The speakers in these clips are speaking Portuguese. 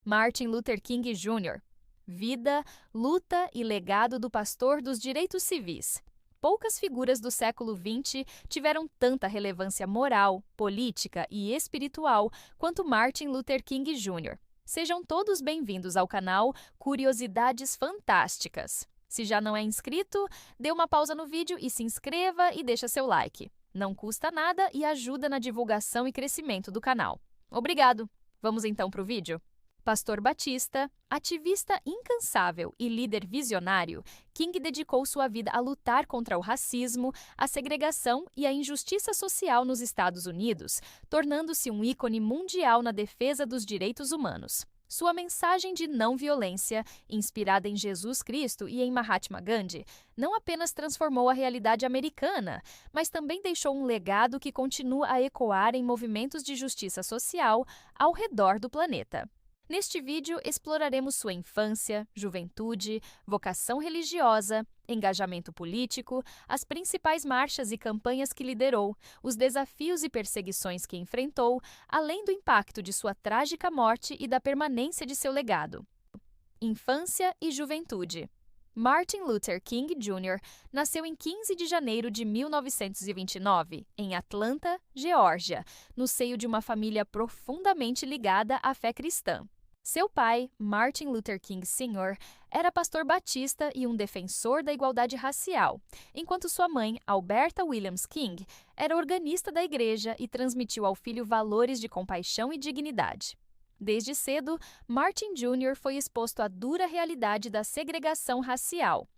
Martin Luther King Jr. Vida, luta e legado do pastor dos direitos civis. Poucas figuras do século XX tiveram tanta relevância moral, política e espiritual quanto Martin Luther King Jr. Sejam todos bem-vindos ao canal Curiosidades Fantásticas. Se já não é inscrito, dê uma pausa no vídeo e se inscreva e deixa seu like. Não custa nada e ajuda na divulgação e crescimento do canal. Obrigado! Vamos então para o vídeo? Pastor batista, ativista incansável e líder visionário, King dedicou sua vida a lutar contra o racismo, a segregação e a injustiça social nos Estados Unidos, tornando-se um ícone mundial na defesa dos direitos humanos. Sua mensagem de não violência, inspirada em Jesus Cristo e em Mahatma Gandhi, não apenas transformou a realidade americana, mas também deixou um legado que continua a ecoar em movimentos de justiça social ao redor do planeta. Neste vídeo, exploraremos sua infância, juventude, vocação religiosa, engajamento político, as principais marchas e campanhas que liderou, os desafios e perseguições que enfrentou, além do impacto de sua trágica morte e da permanência de seu legado. Infância e juventude. Martin Luther King Jr. nasceu em 15 de janeiro de 1929, em Atlanta, Geórgia, no seio de uma família profundamente ligada à fé cristã. Seu pai, Martin Luther King Sr., era pastor batista e um defensor da igualdade racial, enquanto sua mãe, Alberta Williams King, era organista da igreja e transmitiu ao filho valores de compaixão e dignidade. Desde cedo, Martin Jr. foi exposto à dura realidade da segregação racial.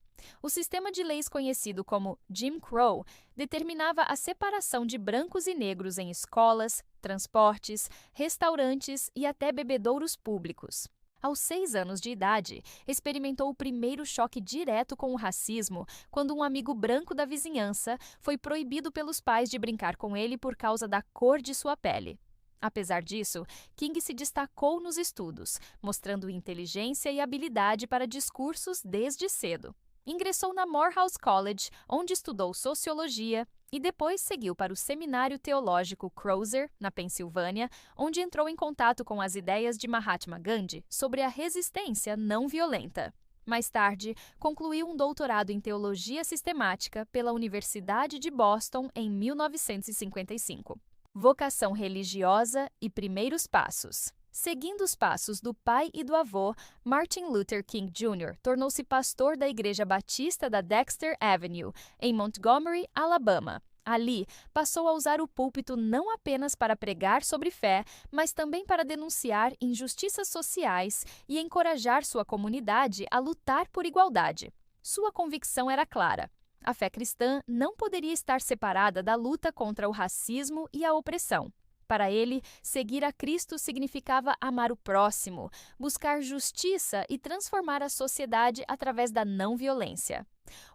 O sistema de leis conhecido como Jim Crow determinava a separação de brancos e negros em escolas, transportes, restaurantes e até bebedouros públicos. Aos 6 anos de idade, experimentou o primeiro choque direto com o racismo quando um amigo branco da vizinhança foi proibido pelos pais de brincar com ele por causa da cor de sua pele. Apesar disso, King se destacou nos estudos, mostrando inteligência e habilidade para discursos desde cedo. Ingressou na Morehouse College, onde estudou sociologia, e depois seguiu para o Seminário Teológico Crozer, na Pensilvânia, onde entrou em contato com as ideias de Mahatma Gandhi sobre a resistência não violenta. Mais tarde, concluiu um doutorado em Teologia Sistemática pela Universidade de Boston em 1955. Vocação religiosa e primeiros passos. Seguindo os passos do pai e do avô, Martin Luther King Jr. tornou-se pastor da Igreja Batista da Dexter Avenue, em Montgomery, Alabama. Ali, passou a usar o púlpito não apenas para pregar sobre fé, mas também para denunciar injustiças sociais e encorajar sua comunidade a lutar por igualdade. Sua convicção era clara: a fé cristã não poderia estar separada da luta contra o racismo e a opressão. Para ele, seguir a Cristo significava amar o próximo, buscar justiça e transformar a sociedade através da não-violência.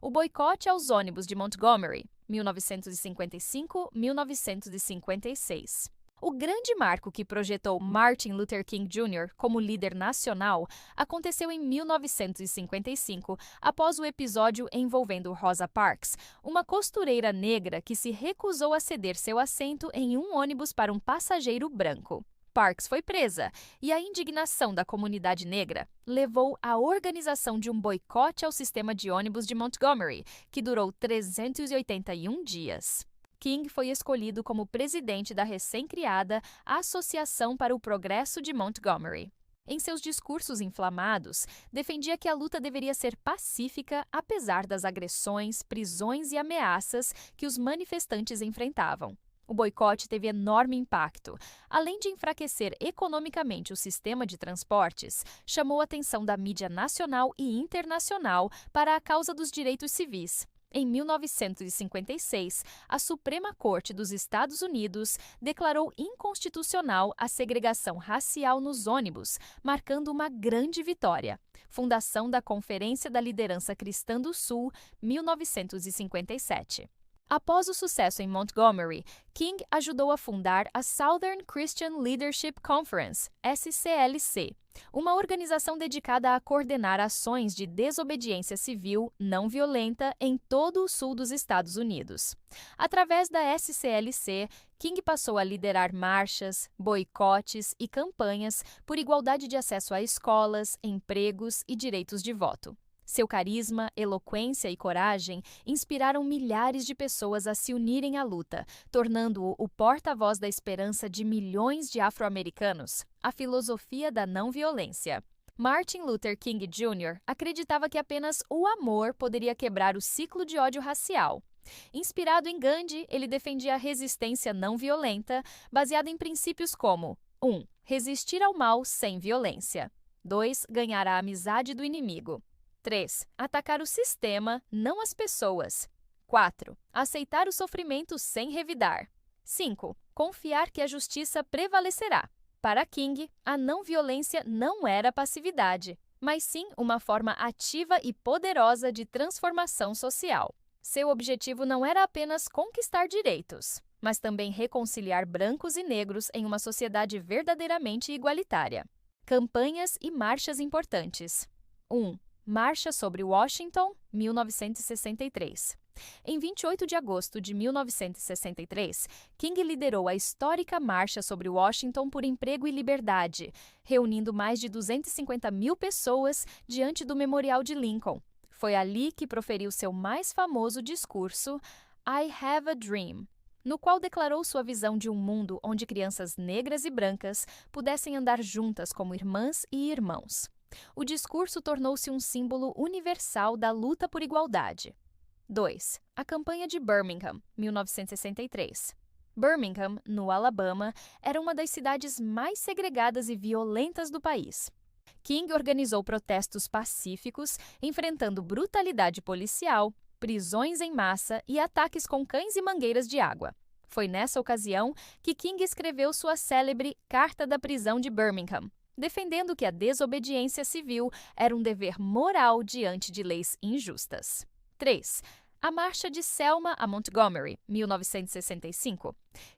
O boicote aos ônibus de Montgomery, 1955-1956. O grande marco que projetou Martin Luther King Jr. como líder nacional aconteceu em 1955, após o episódio envolvendo Rosa Parks, uma costureira negra que se recusou a ceder seu assento em um ônibus para um passageiro branco. Parks foi presa, e a indignação da comunidade negra levou à organização de um boicote ao sistema de ônibus de Montgomery, que durou 381 dias. King foi escolhido como presidente da recém-criada Associação para o Progresso de Montgomery. Em seus discursos inflamados, defendia que a luta deveria ser pacífica apesar das agressões, prisões e ameaças que os manifestantes enfrentavam. O boicote teve enorme impacto. Além de enfraquecer economicamente o sistema de transportes, chamou a atenção da mídia nacional e internacional para a causa dos direitos civis. Em 1956, a Suprema Corte dos Estados Unidos declarou inconstitucional a segregação racial nos ônibus, marcando uma grande vitória. Fundação da Conferência da Liderança Cristã do Sul, 1957. Após o sucesso em Montgomery, King ajudou a fundar a Southern Christian Leadership Conference, SCLC, uma organização dedicada a coordenar ações de desobediência civil não violenta em todo o sul dos Estados Unidos. Através da SCLC, King passou a liderar marchas, boicotes e campanhas por igualdade de acesso a escolas, empregos e direitos de voto. Seu carisma, eloquência e coragem inspiraram milhares de pessoas a se unirem à luta, tornando-o o porta-voz da esperança de milhões de afro-americanos, a filosofia da não-violência. Martin Luther King Jr. acreditava que apenas o amor poderia quebrar o ciclo de ódio racial. Inspirado em Gandhi, ele defendia a resistência não violenta, baseada em princípios como 1. Resistir ao mal sem violência. 2. Ganhar a amizade do inimigo. 3. Atacar o sistema, não as pessoas. 4. Aceitar o sofrimento sem revidar. 5. Confiar que a justiça prevalecerá. Para King, a não-violência não era passividade, mas sim uma forma ativa e poderosa de transformação social. Seu objetivo não era apenas conquistar direitos, mas também reconciliar brancos e negros em uma sociedade verdadeiramente igualitária. Campanhas e marchas importantes. 1. Marcha sobre Washington, 1963. Em 28 de agosto de 1963, King liderou a histórica Marcha sobre Washington por Emprego e Liberdade, reunindo mais de 250 mil pessoas diante do Memorial de Lincoln. Foi ali que proferiu seu mais famoso discurso, I Have a Dream, no qual declarou sua visão de um mundo onde crianças negras e brancas pudessem andar juntas como irmãs e irmãos. O discurso tornou-se um símbolo universal da luta por igualdade. 2. A campanha de Birmingham, 1963. Birmingham, no Alabama, era uma das cidades mais segregadas e violentas do país. King organizou protestos pacíficos, enfrentando brutalidade policial, prisões em massa e ataques com cães e mangueiras de água. Foi nessa ocasião que King escreveu sua célebre Carta da Prisão de Birmingham, defendendo que a desobediência civil era um dever moral diante de leis injustas. 3. A Marcha de Selma a Montgomery, 1965.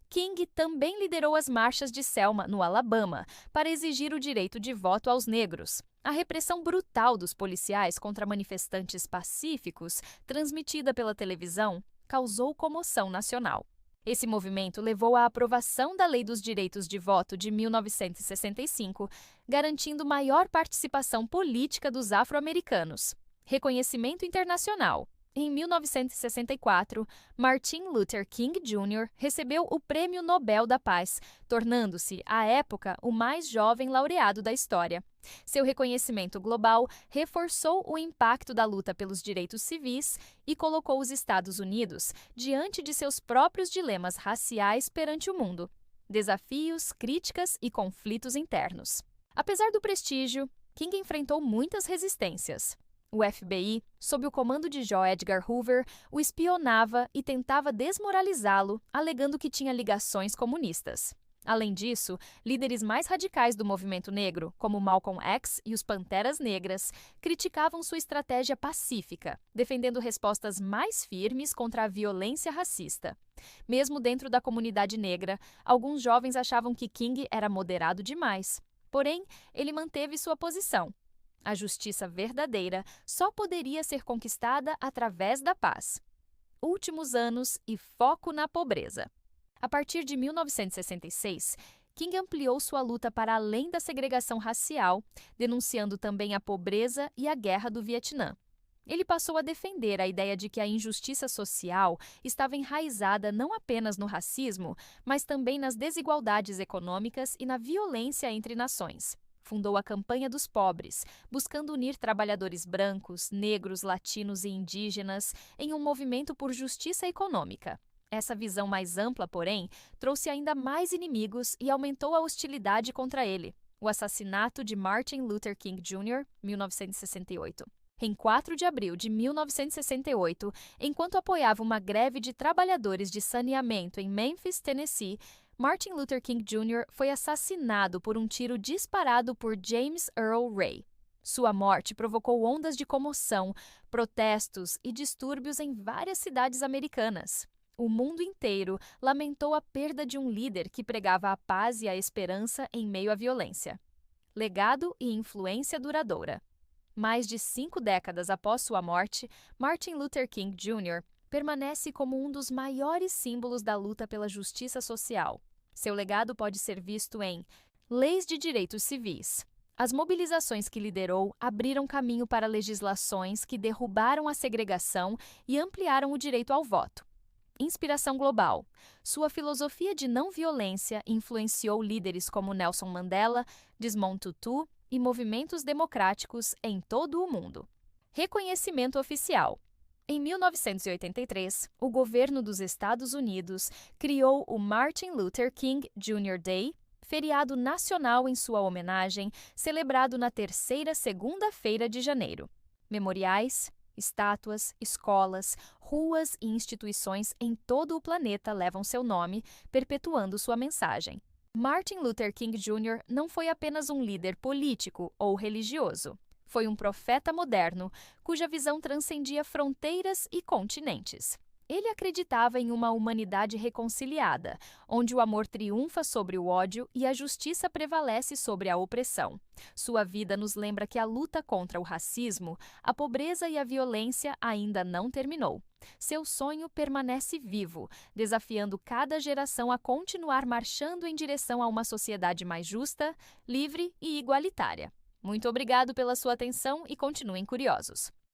King também liderou as marchas de Selma, no Alabama, para exigir o direito de voto aos negros. A repressão brutal dos policiais contra manifestantes pacíficos, transmitida pela televisão, causou comoção nacional. Esse movimento levou à aprovação da Lei dos Direitos de Voto de 1965, garantindo maior participação política dos afro-americanos. Reconhecimento internacional. Em 1964, Martin Luther King Jr. recebeu o Prêmio Nobel da Paz, tornando-se, à época, o mais jovem laureado da história. Seu reconhecimento global reforçou o impacto da luta pelos direitos civis e colocou os Estados Unidos diante de seus próprios dilemas raciais perante o mundo, desafios, críticas e conflitos internos. Apesar do prestígio, King enfrentou muitas resistências. O FBI, sob o comando de J. Edgar Hoover, o espionava e tentava desmoralizá-lo, alegando que tinha ligações comunistas. Além disso, líderes mais radicais do movimento negro, como Malcolm X e os Panteras Negras, criticavam sua estratégia pacífica, defendendo respostas mais firmes contra a violência racista. Mesmo dentro da comunidade negra, alguns jovens achavam que King era moderado demais. Porém, ele manteve sua posição. A justiça verdadeira só poderia ser conquistada através da paz. Últimos anos e foco na pobreza. A partir de 1966, King ampliou sua luta para além da segregação racial, denunciando também a pobreza e a Guerra do Vietnã. Ele passou a defender a ideia de que a injustiça social estava enraizada não apenas no racismo, mas também nas desigualdades econômicas e na violência entre nações. Fundou a Campanha dos Pobres, buscando unir trabalhadores brancos, negros, latinos e indígenas em um movimento por justiça econômica. Essa visão mais ampla, porém, trouxe ainda mais inimigos e aumentou a hostilidade contra ele. O assassinato de Martin Luther King Jr., 1968. Em 4 de abril de 1968, enquanto apoiava uma greve de trabalhadores de saneamento em Memphis, Tennessee, Martin Luther King Jr. foi assassinado por um tiro disparado por James Earl Ray. Sua morte provocou ondas de comoção, protestos e distúrbios em várias cidades americanas. O mundo inteiro lamentou a perda de um líder que pregava a paz e a esperança em meio à violência. Legado e influência duradoura. Mais de 5 décadas após sua morte, Martin Luther King Jr. permanece como um dos maiores símbolos da luta pela justiça social. Seu legado pode ser visto em leis de direitos civis. As mobilizações que liderou abriram caminho para legislações que derrubaram a segregação e ampliaram o direito ao voto. Inspiração global. Sua filosofia de não violência influenciou líderes como Nelson Mandela, Desmond Tutu e movimentos democráticos em todo o mundo. Reconhecimento oficial. Em 1983, o governo dos Estados Unidos criou o Martin Luther King Jr. Day, feriado nacional em sua homenagem, celebrado na terceira segunda-feira de janeiro. Memoriais, estátuas, escolas, ruas e instituições em todo o planeta levam seu nome, perpetuando sua mensagem. Martin Luther King Jr. não foi apenas um líder político ou religioso. Foi um profeta moderno, cuja visão transcendia fronteiras e continentes. Ele acreditava em uma humanidade reconciliada, onde o amor triunfa sobre o ódio e a justiça prevalece sobre a opressão. Sua vida nos lembra que a luta contra o racismo, a pobreza e a violência ainda não terminou. Seu sonho permanece vivo, desafiando cada geração a continuar marchando em direção a uma sociedade mais justa, livre e igualitária. Muito obrigado pela sua atenção e continuem curiosos.